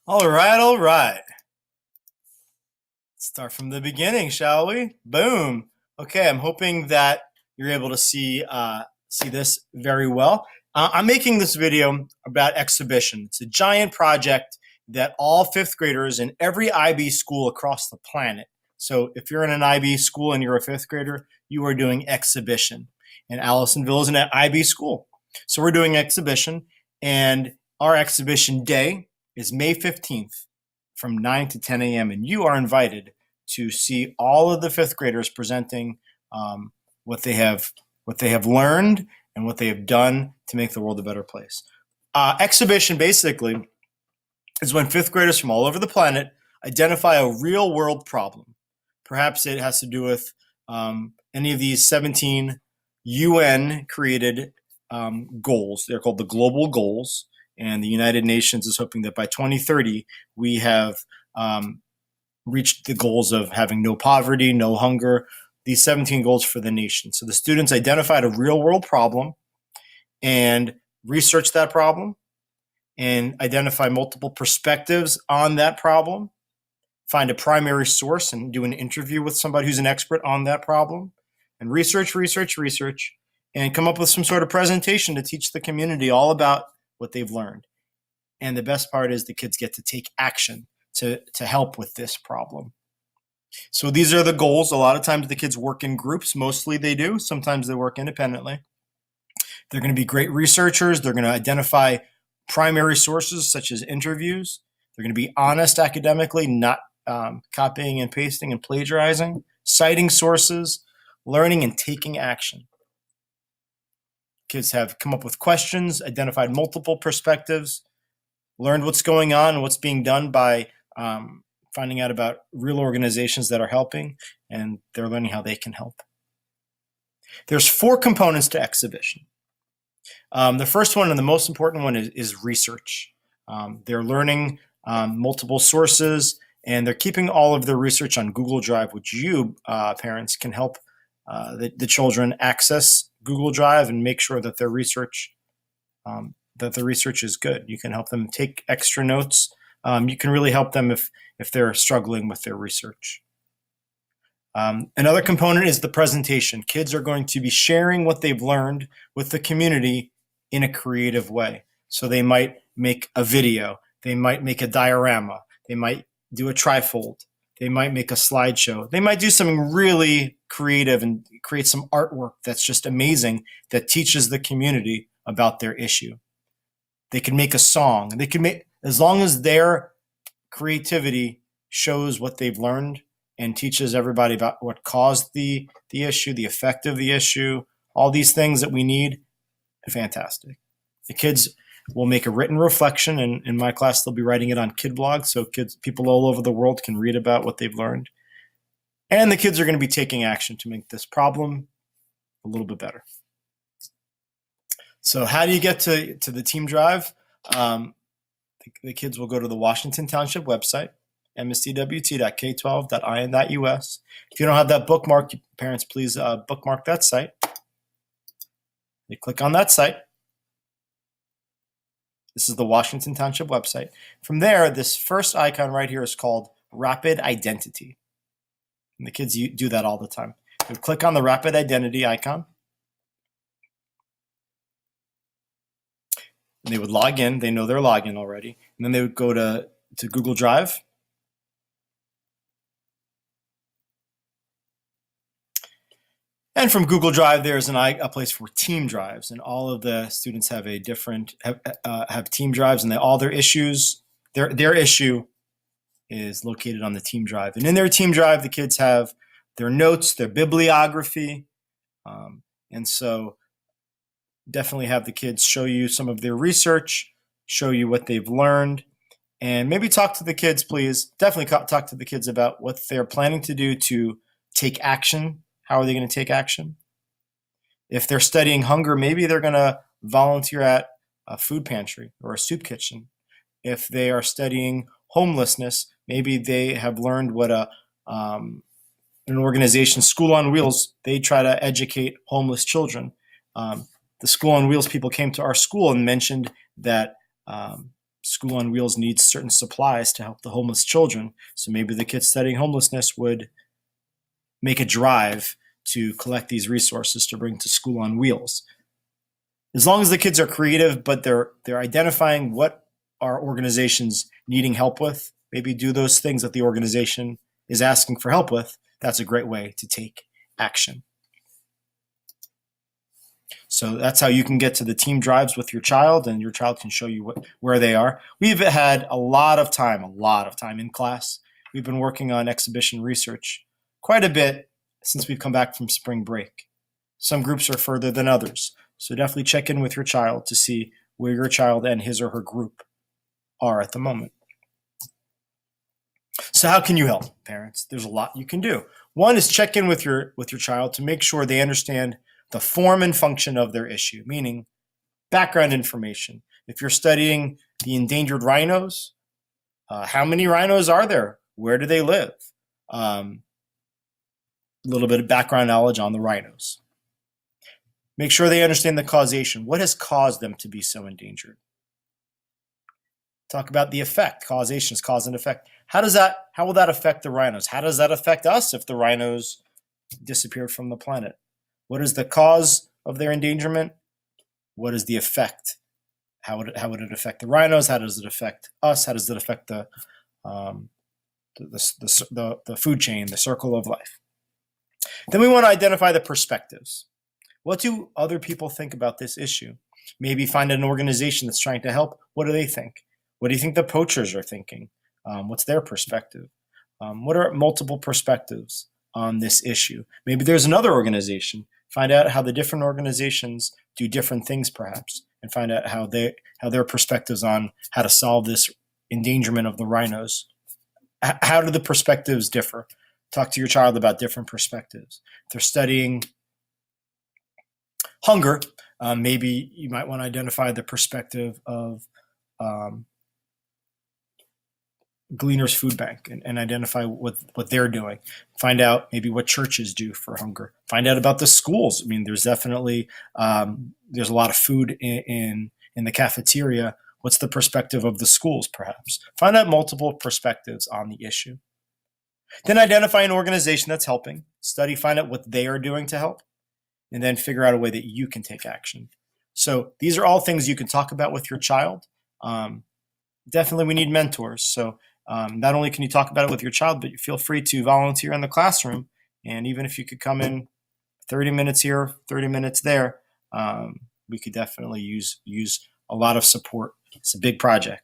All right, all right. Let's start from the beginning, shall we? Boom. Okay, I'm hoping that you're able to see this very well. I'm making this video about exhibition. It's a giant project that all fifth graders in every IB school across the planet. So if you're in an IB school and you're a fifth grader, you are doing exhibition. And Allisonville is an IB school. So we're doing exhibition, and our exhibition day is May 15th from 9 to 10 a.m. And you are invited to see all of the fifth graders presenting what they have learned and what they have done to make the world a better place. Exhibition basically is when fifth graders from all over the planet identify a real world problem. Perhaps it has to do with any of these 17 UN created goals. They're called the global goals. And the United Nations is hoping that by 2030, we have reached the goals of having no poverty, no hunger, these 17 goals for the nation. So the students identified a real world problem and researched that problem and identify multiple perspectives on that problem, find a primary source and do an interview with somebody who's an expert on that problem, and research, and come up with some sort of presentation to teach the community all about what they've learned. And the best part is the kids get to take action to help with this problem. So these are the goals. A lot of times the kids work in groups. Mostly they do. Sometimes they work independently. They're going to be great researchers. They're going to identify primary sources such as interviews. They're going to be honest academically, not copying and pasting and plagiarizing, citing sources, learning and taking action. Kids have come up with questions, identified multiple perspectives, learned what's going on and what's being done by finding out about real organizations that are helping, and they're learning how they can help. There's 4 components to exhibition. The first one and the most important one is research. They're learning multiple sources, and they're keeping all of their research on Google Drive, which you, parents, can help the children access Google Drive and make sure that their research is good. You can help them take extra notes. You can really help them if they're struggling with their research. Another component is the presentation. Kids are going to be sharing what they've learned with the community in a creative way. So they might make a video. They might make a diorama. They might do a trifold. They might make a slideshow. They might do something really creative and create some artwork that's just amazing that teaches the community about their issue. They can make a song. They can make, as long as their creativity shows what they've learned and teaches everybody about what caused the issue, the effect of the issue, all these things that we need, fantastic. The kids will make a written reflection, and in my class they'll be writing it on KidBlog, so people all over the world can read about what they've learned. And the kids are going to be taking action to make this problem a little bit better. So how do you get to the team drive? The kids will go to the Washington Township website, msdwt.k12.in.us. If you don't have that bookmark, parents, please bookmark that site. You click on that site. This is the Washington Township website. From there, this first icon right here is called Rapid Identity. And the kids do that all the time. They would click on the Rapid Identity icon. And they would log in. They know their login already. And then they would go to Google Drive. And from Google Drive, there's a place for team drives, and all of the students have have team drives, and all their issues, their issue is located on the team drive. And in their team drive, the kids have their notes, their bibliography, and so definitely have the kids show you some of their research, show you what they've learned, and maybe talk to the kids, please. Definitely talk to the kids about what they're planning to do to take action. How are they going to take action? If they're studying hunger, maybe they're going to volunteer at a food pantry or a soup kitchen. If they are studying homelessness, maybe they have learned what an organization, School on Wheels, they try to educate homeless children. The School on Wheels people came to our school and mentioned that School on Wheels needs certain supplies to help the homeless children. So maybe the kids studying homelessness would make a drive to collect these resources to bring to School on Wheels. As long as the kids are creative, but they're identifying what our organization's needing help with, maybe do those things that the organization is asking for help with, that's a great way to take action. So that's how you can get to the team drives with your child, and your child can show you where they are. We've had a lot of time in class. We've been working on exhibition research quite a bit since we've come back from spring break. Some groups are further than others. So definitely check in with your child to see where your child and his or her group are at the moment. So how can you help, parents? There's a lot you can do. One is check in with your child to make sure they understand the form and function of their issue, meaning background information. If you're studying the endangered rhinos, how many rhinos are there? Where do they live? A little bit of background knowledge on the rhinos. Make sure they understand the causation. What has caused them to be so endangered? Talk about the effect. Causation is cause and effect. How will that affect the rhinos? How does that affect us if the rhinos disappeared from the planet? What is the cause of their endangerment? What is the effect? How would it affect the rhinos? How does it affect us? How does it affect the food chain, the circle of life? Then we want to identify the perspectives. What do other people think about this issue? Maybe find an organization that's trying to help. What do they think? What do you think the poachers are thinking? What's their perspective? What are multiple perspectives on this issue? Maybe there's another organization. Find out how the different organizations do different things, perhaps, and find out how their perspectives on how to solve this endangerment of the rhinos. How do the perspectives differ? Talk to your child about different perspectives. If they're studying hunger, maybe you might want to identify the perspective of Gleaners Food Bank and identify what they're doing. Find out maybe what churches do for hunger. Find out about the schools. I mean, there's definitely there's a lot of food in the cafeteria. What's the perspective of the schools, perhaps? Find out multiple perspectives on the issue. Then identify an organization that's helping. Find out what they are doing to help, and then figure out a way that you can take action. So these are all things you can talk about with your child. Definitely we need mentors. So not only can you talk about it with your child, but you feel free to volunteer in the classroom. And even if you could come in 30 minutes here, 30 minutes there, we could definitely use a lot of support. It's a big project.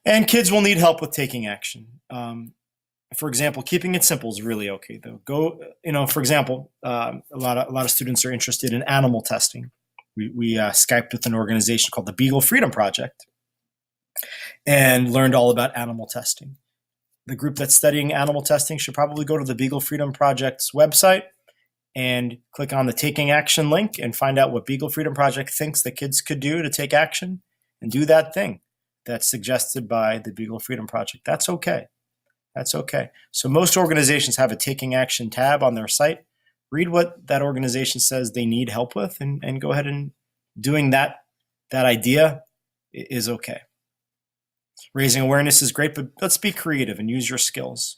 And kids will need help with taking action. For example, keeping it simple is really okay, though. For example, a lot of students are interested in animal testing. We Skyped with an organization called the Beagle Freedom Project and learned all about animal testing. The group that's studying animal testing should probably go to the Beagle Freedom Project's website and click on the Taking Action link and find out what Beagle Freedom Project thinks the kids could do to take action and do that thing that's suggested by the Beagle Freedom Project. That's okay. That's okay. So most organizations have a Taking Action tab on their site. Read what that organization says they need help with and go ahead and doing that idea is okay. Raising awareness is great, but let's be creative and use your skills.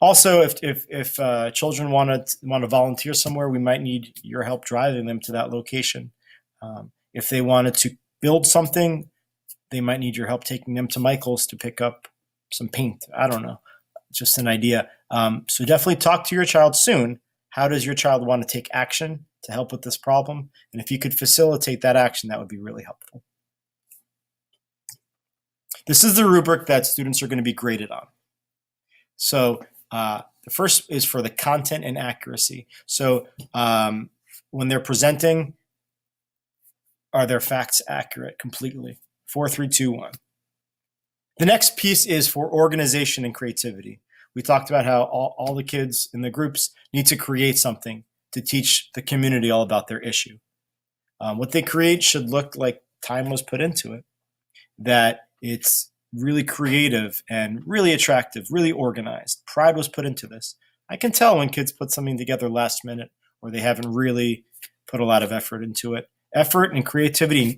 Also, if children want to volunteer somewhere, we might need your help driving them to that location. If they wanted to build something, they might need your help taking them to Michael's to pick up some paint. I don't know, just an idea. So definitely talk to your child soon. How does your child want to take action to help with this problem? And if you could facilitate that action, that would be really helpful. This is the rubric that students are going to be graded on. So the first is for the content and accuracy. So when they're presenting, are their facts accurate completely? 4, 3, 2, 1. The next piece is for organization and creativity. We talked about how all the kids in the groups need to create something to teach the community all about their issue. What they create should look like time was put into it, that it's really creative and really attractive, really organized. Pride was put into this. I can tell when kids put something together last minute or they haven't really put a lot of effort into it. effort and creativity